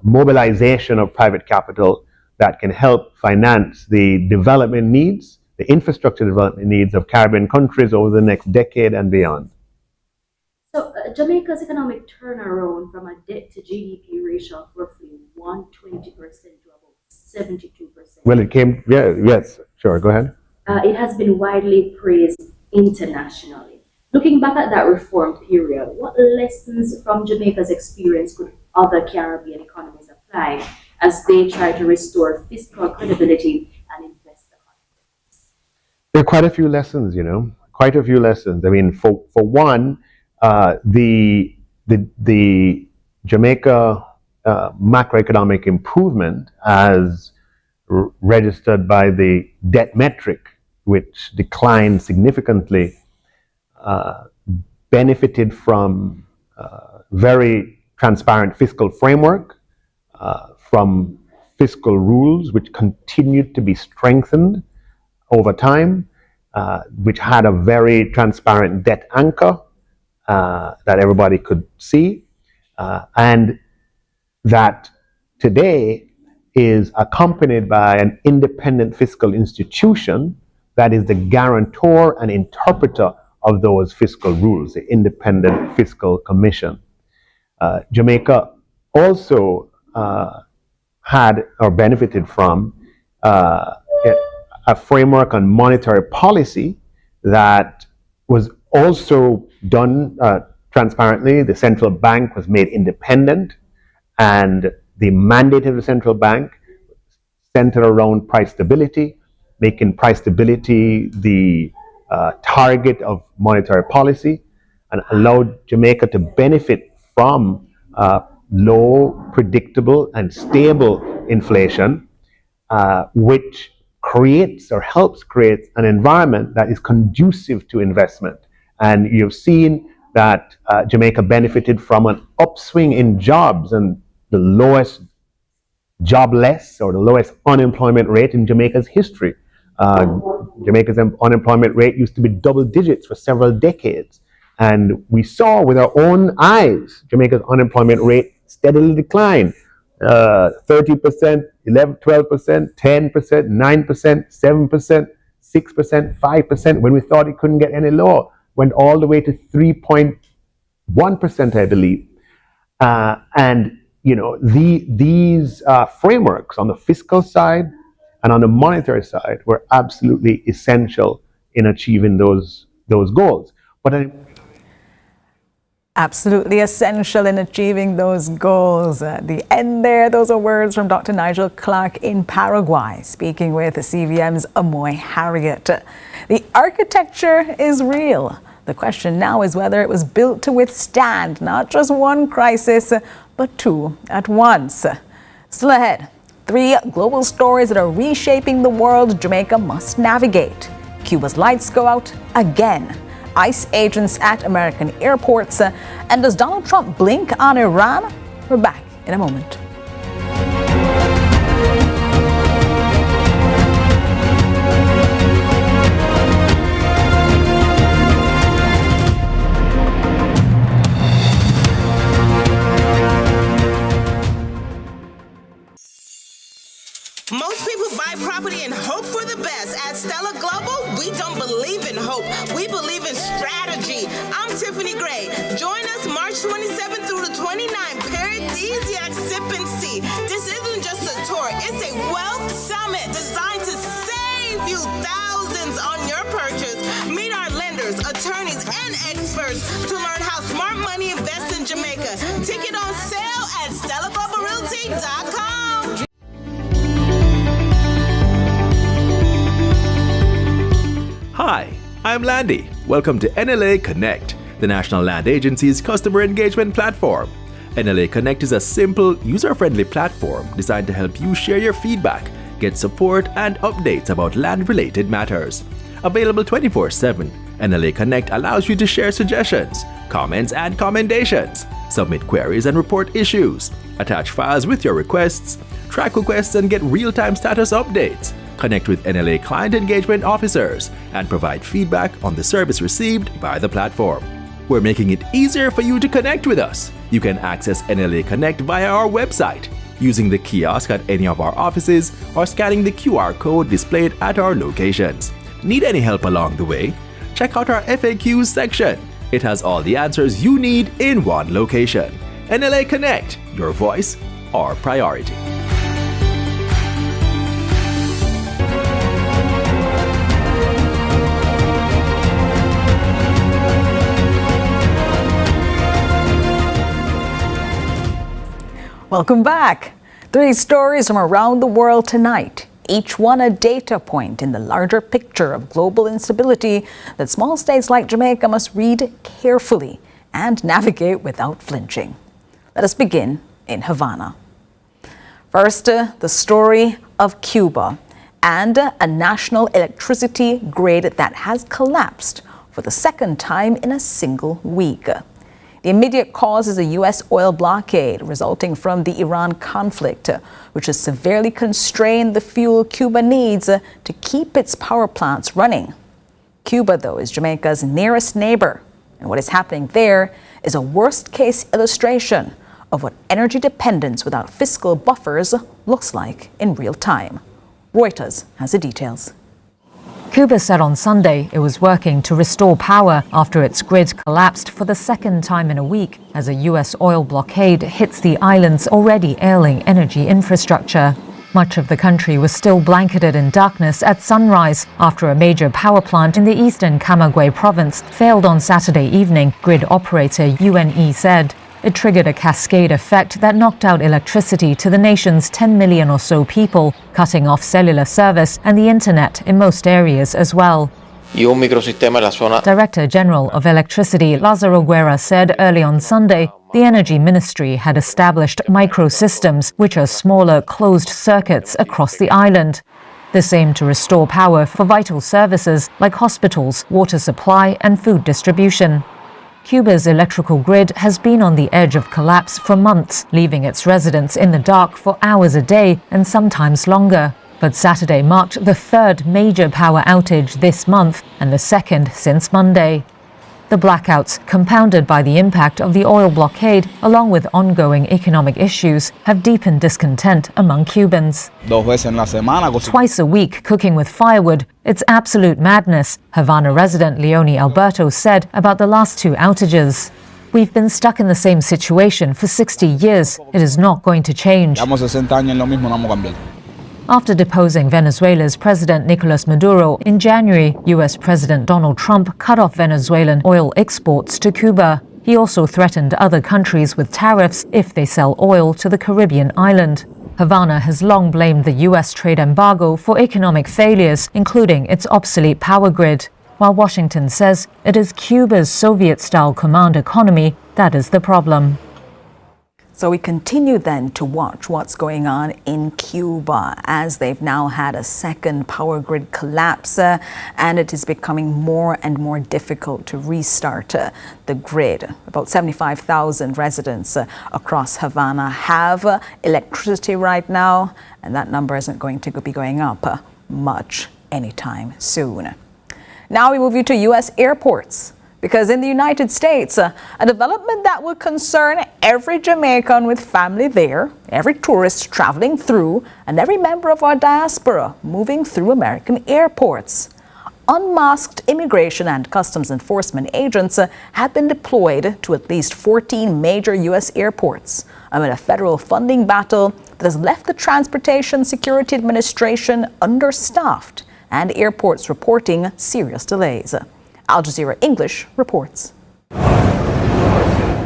Speaker 18: mobilization of private capital that can help finance the development needs, the infrastructure development needs of Caribbean countries over the next decade and beyond.
Speaker 19: So Jamaica's economic turnaround from a debt to GDP ratio of roughly 120% to about 72%.
Speaker 18: Well, yes, sure, go ahead.
Speaker 19: It has been widely praised internationally. Looking back at that reform period, what lessons from Jamaica's experience could other Caribbean economies apply as they try to restore fiscal credibility and investor confidence?
Speaker 18: There are quite a few lessons, quite a few lessons. I mean, for one, the Jamaica macroeconomic improvement as registered by the debt metric, which declined significantly, benefited from very transparent fiscal framework, from fiscal rules which continued to be strengthened over time, which had a very transparent debt anchor that everybody could see, and that today is accompanied by an independent fiscal institution that is the guarantor and interpreter of those fiscal rules, the Independent Fiscal Commission. Jamaica also had or benefited from a framework on monetary policy that was also done transparently. The central bank was made independent, and the mandate of the central bank centered around price stability, making price stability the target of monetary policy, and allowed Jamaica to benefit from low, predictable, and stable inflation, which creates or helps create an environment that is conducive to investment. And you've seen that Jamaica benefited from an upswing in jobs and the lowest jobless or the lowest unemployment rate in Jamaica's history. Jamaica's unemployment rate used to be double digits for several decades. And we saw with our own eyes Jamaica's unemployment rate steadily decline. 30%, 11, 12%, 10%, 9%, 7%, 6%, 5%, when we thought it couldn't get any lower, went all the way to 3.1%, I believe. And you know, these frameworks on the fiscal side and on the monetary side were absolutely essential in achieving those goals. But
Speaker 4: absolutely essential in achieving those goals. At the end there, those are words from Dr. Nigel Clark in Paraguay, speaking with CVM's Amoy Harriet. The architecture is real. The question now is whether it was built to withstand not just one crisis, but two at once. Still ahead, 3 global stories that are reshaping the world Jamaica must navigate. Cuba's lights go out again. ICE agents at American airports. And does Donald Trump blink on Iran? We're back in a moment.
Speaker 20: Most people buy property and hope for the best. At Stella Global, we don't believe in hope. We believe in strategy. I'm Tiffany Gray. Join us March 27th through the 29th. Paradisiac Sip and See. This isn't just a tour. It's a wealth summit designed to save you thousands on your purchase. Meet our lenders, attorneys, and experts to learn how smart money invests in Jamaica. Ticket on sale at StellaGlobalRealty.com.
Speaker 21: Hi, I'm Landy. Welcome to NLA Connect, the National Land Agency's customer engagement platform. NLA Connect is a simple, user-friendly platform designed to help you share your feedback, get support, and updates about land-related matters. Available 24/7, NLA Connect allows you to share suggestions, comments, and commendations, submit queries and report issues, attach files with your requests, track requests, and get real-time status updates. Connect with NLA client engagement officers and provide feedback on the service received by the platform. We're making it easier for you to connect with us. You can access NLA Connect via our website, using the kiosk at any of our offices or scanning the QR code displayed at our locations. Need any help along the way? Check out our FAQs section. It has all the answers you need in one location. NLA Connect, your voice, our priority.
Speaker 4: Welcome back. 3 stories from around the world tonight, each one a data point in the larger picture of global instability that small states like Jamaica must read carefully and navigate without flinching. Let us begin in Havana. First, the story of Cuba and a national electricity grid that has collapsed for the second time in a single week. The immediate cause is a U.S. oil blockade resulting from the Iran conflict, which has severely constrained the fuel Cuba needs to keep its power plants running. Cuba, though, is Jamaica's nearest neighbor, and what is happening there is a worst-case illustration of what energy dependence without fiscal buffers looks like in real time. Reuters has the details.
Speaker 22: Cuba said on Sunday it was working to restore power after its grid collapsed for the second time in a week as a U.S. oil blockade hits the island's already ailing energy infrastructure. Much of the country was still blanketed in darkness at sunrise after a major power plant in the eastern Camagüey province failed on Saturday evening, grid operator UNE said. It triggered a cascade effect that knocked out electricity to the nation's 10 million or so people, cutting off cellular service and the internet in most areas as well. Director General of Electricity Lázaro Guerra said early on Sunday the Energy Ministry had established microsystems, which are smaller closed circuits across the island. This aimed to restore power for vital services like hospitals, water supply and food distribution. Cuba's electrical grid has been on the edge of collapse for months, leaving its residents in the dark for hours a day and sometimes longer. But Saturday marked the third major power outage this month and the second since Monday. The blackouts, compounded by the impact of the oil blockade, along with ongoing economic issues, have deepened discontent among Cubans. Twice a week cooking with firewood, it's absolute madness, Havana resident Leonie Alberto said about the last two outages. We've been stuck in the same situation for 60 years. It is not going to change. After deposing Venezuela's President Nicolas Maduro in January, U.S. President Donald Trump cut off Venezuelan oil exports to Cuba. He also threatened other countries with tariffs if they sell oil to the Caribbean island. Havana has long blamed the U.S. trade embargo for economic failures, including its obsolete power grid, while Washington says it is Cuba's Soviet-style command economy that is the problem.
Speaker 4: So we continue then to watch what's going on in Cuba as they've now had a second power grid collapse and it is becoming more and more difficult to restart the grid. About 75,000 residents across Havana have electricity right now, and that number isn't going to be going up much anytime soon. Now we move you to U.S. airports. Because in the United States, a development that will concern every Jamaican with family there, every tourist traveling through, and every member of our diaspora moving through American airports. Unmasked immigration and customs enforcement agents have been deployed to at least 14 major U.S. airports amid a federal funding battle that has left the Transportation Security Administration understaffed and airports reporting serious delays. Al Jazeera English reports.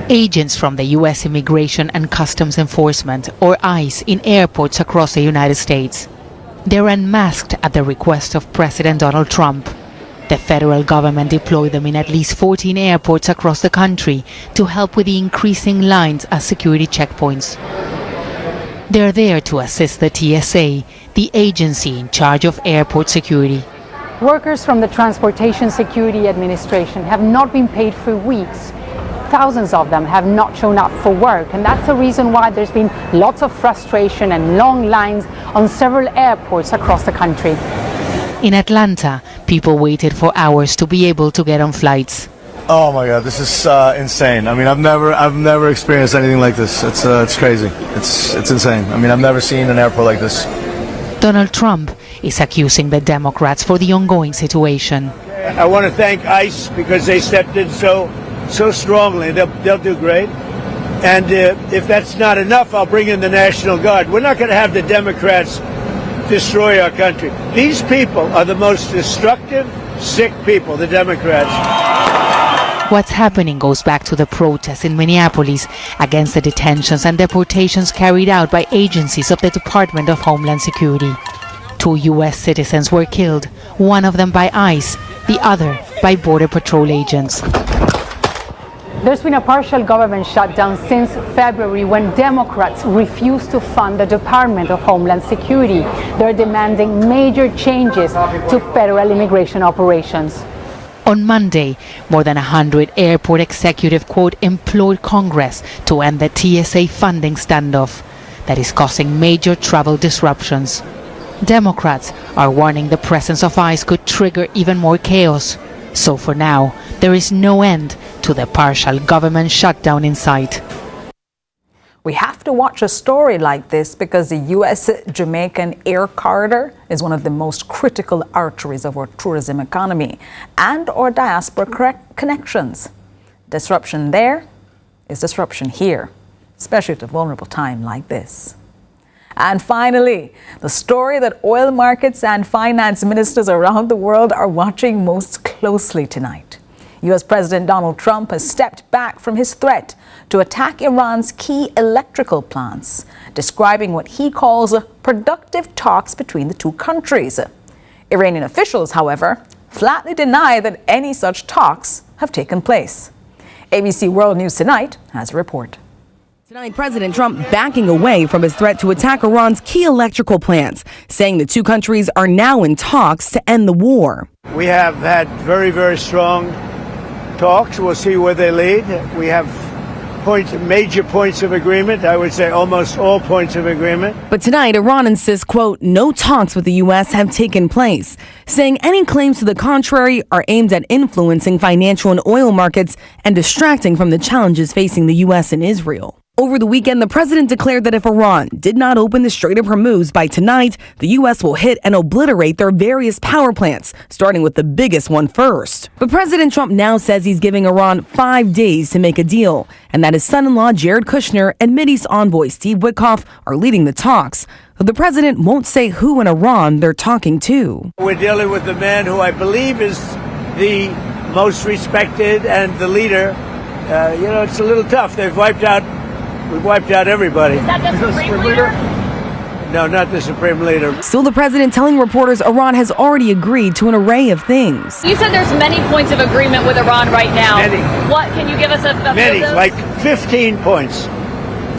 Speaker 1: Agents from the U.S. Immigration and Customs Enforcement, or ICE, in airports across the United States. They're unmasked at the request of President Donald Trump. The federal government deployed them in at least 14 airports across the country to help with the increasing lines at security checkpoints. They're there to assist the TSA, the agency in charge of airport security.
Speaker 2: Workers from the Transportation Security Administration have not been paid for weeks. Thousands of them have not shown up for work, and that's the reason why there's been lots of frustration and long lines on several airports across the country.
Speaker 1: In Atlanta, people waited for hours to be able to get on flights.
Speaker 23: Oh my God, this is insane. I mean, I've never experienced anything like this. It's crazy. It's insane. I mean, I've never seen an airport like this.
Speaker 1: Donald Trump is accusing the Democrats for the ongoing situation.
Speaker 24: I want to thank ICE because they stepped in so strongly. They'll do great. And if that's not enough, I'll bring in the National Guard. We're not going to have the Democrats destroy our country. These people are the most destructive, sick people, the Democrats.
Speaker 1: What's happening goes back to the protests in Minneapolis against the detentions and deportations carried out by agencies of the Department of Homeland Security. 2 U.S. citizens were killed, one of them by ICE, the other by Border Patrol agents.
Speaker 2: There's been a partial government shutdown since February when Democrats refused to fund the Department of Homeland Security. They're demanding major changes to federal immigration operations.
Speaker 1: On Monday, more than 100 airport executives, quote, implored Congress to end the TSA funding standoff that is causing major travel disruptions. Democrats are warning the presence of ICE could trigger even more chaos. So for now, there is no end to the partial government shutdown in sight.
Speaker 4: We have to watch a story like this because the U.S.-Jamaican air corridor is one of the most critical arteries of our tourism economy and our diaspora connections. Disruption there is disruption here, especially at a vulnerable time like this. And finally, the story that oil markets and finance ministers around the world are watching most closely tonight. U.S. President Donald Trump has stepped back from his threat to attack Iran's key electrical plants, describing what he calls productive talks between the two countries. Iranian officials, however, flatly deny that any such talks have taken place. ABC World News Tonight has a report.
Speaker 25: Tonight, President Trump backing away from his threat to attack Iran's key electrical plants, saying the two countries are now in talks to end the war.
Speaker 24: We have had very, very strong talks. We'll see where they lead. We have major points of agreement. I would say almost all points of agreement.
Speaker 25: But tonight, Iran insists, quote, no talks with the U.S. have taken place, saying any claims to the contrary are aimed at influencing financial and oil markets and distracting from the challenges facing the U.S. and Israel. Over the weekend, the president declared that if Iran did not open the Strait of Hormuz by tonight, the U.S. will hit and obliterate their various power plants, starting with the biggest one first. But President Trump now says he's giving Iran 5 days to make a deal, and that his son-in-law Jared Kushner and Mideast envoy Steve Witkoff are leading the talks. But the president won't say who in Iran they're talking to.
Speaker 24: We're dealing with the man who I believe is the most respected and the leader. It's a little tough. We've wiped out everybody.
Speaker 19: Is that the Supreme Leader?
Speaker 24: No, not the Supreme Leader.
Speaker 25: Still, the president telling reporters Iran has already agreed to an array of things.
Speaker 3: You said there's many points of agreement with Iran right now.
Speaker 24: Many.
Speaker 3: What, can you give us a
Speaker 24: Many, like 15 points.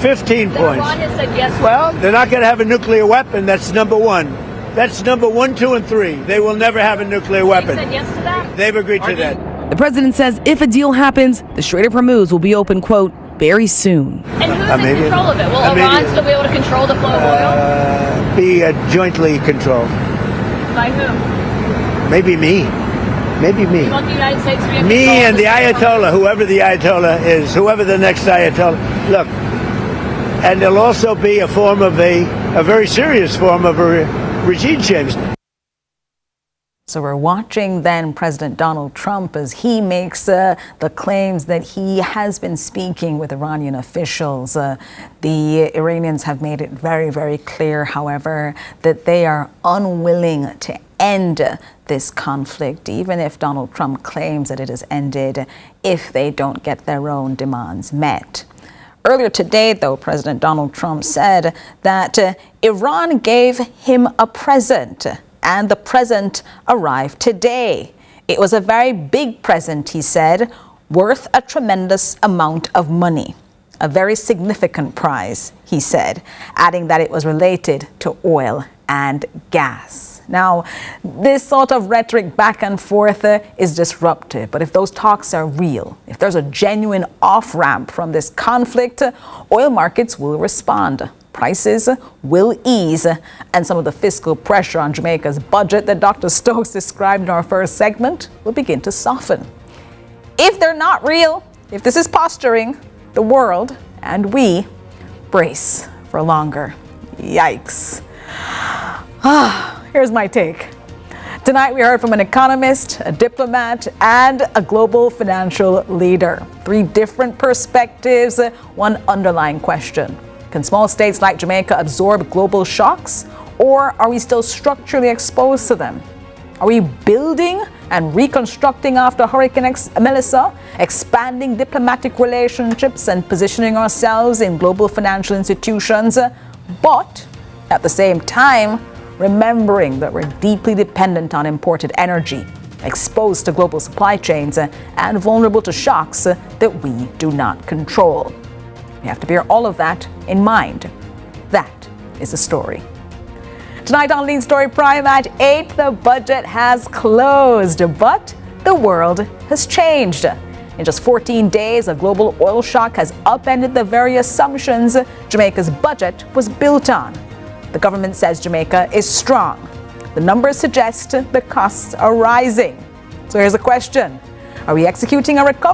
Speaker 24: 15 points.
Speaker 3: Iran has said yes.
Speaker 24: Well, they're not going to have a nuclear weapon. That's number one. That's number 1, 2, and 3. They will never have a nuclear weapon.
Speaker 3: They said yes to that?
Speaker 24: They've agreed to that.
Speaker 25: The president says if a deal happens, the Strait of Hormuz will be open, quote, very soon.
Speaker 3: And who's in control of it? Will Iran still be able to control the flow of oil?
Speaker 24: Be jointly controlled.
Speaker 3: By whom?
Speaker 24: Maybe me. Maybe me.
Speaker 3: You want the United States to be in
Speaker 24: Me
Speaker 3: control
Speaker 24: and the Ayatollah, whoever the Ayatollah is, whoever the next Ayatollah. Look, and there'll also be a form of a very serious form of a regime change.
Speaker 4: So we're watching then President Donald Trump as he makes the claims that he has been speaking with Iranian officials. The Iranians have made it very, very clear, however, that they are unwilling to end this conflict, even if Donald Trump claims that it has ended, if they don't get their own demands met. Earlier today, though, President Donald Trump said that Iran gave him a present, and the present arrived today. It was a very big present, he said, worth a tremendous amount of money. A very significant prize, he said, adding that it was related to oil and gas. Now, this sort of rhetoric back and forth is disruptive, but if those talks are real, if there's a genuine off-ramp from this conflict, oil markets will respond. Prices will ease, and some of the fiscal pressure on Jamaica's budget that Dr. Stokes described in our first segment will begin to soften. If they're not real, if this is posturing, the world and we brace for longer. Yikes. Here's my take. Tonight we heard from an economist, a diplomat, and a global financial leader. 3 different perspectives, one underlying question. Can small states like Jamaica absorb global shocks, or are we still structurally exposed to them? Are we building and reconstructing after Hurricane Melissa, expanding diplomatic relationships and positioning ourselves in global financial institutions, but at the same time, remembering that we're deeply dependent on imported energy, exposed to global supply chains, and vulnerable to shocks that we do not control? We have to bear all of that in mind. That is the story. Tonight on Lead Story Prime at 8, the budget has closed, but the world has changed. In just 14 days, a global oil shock has upended the very assumptions Jamaica's budget was built on. The government says Jamaica is strong. The numbers suggest the costs are rising. So here's a question. Are we executing a recovery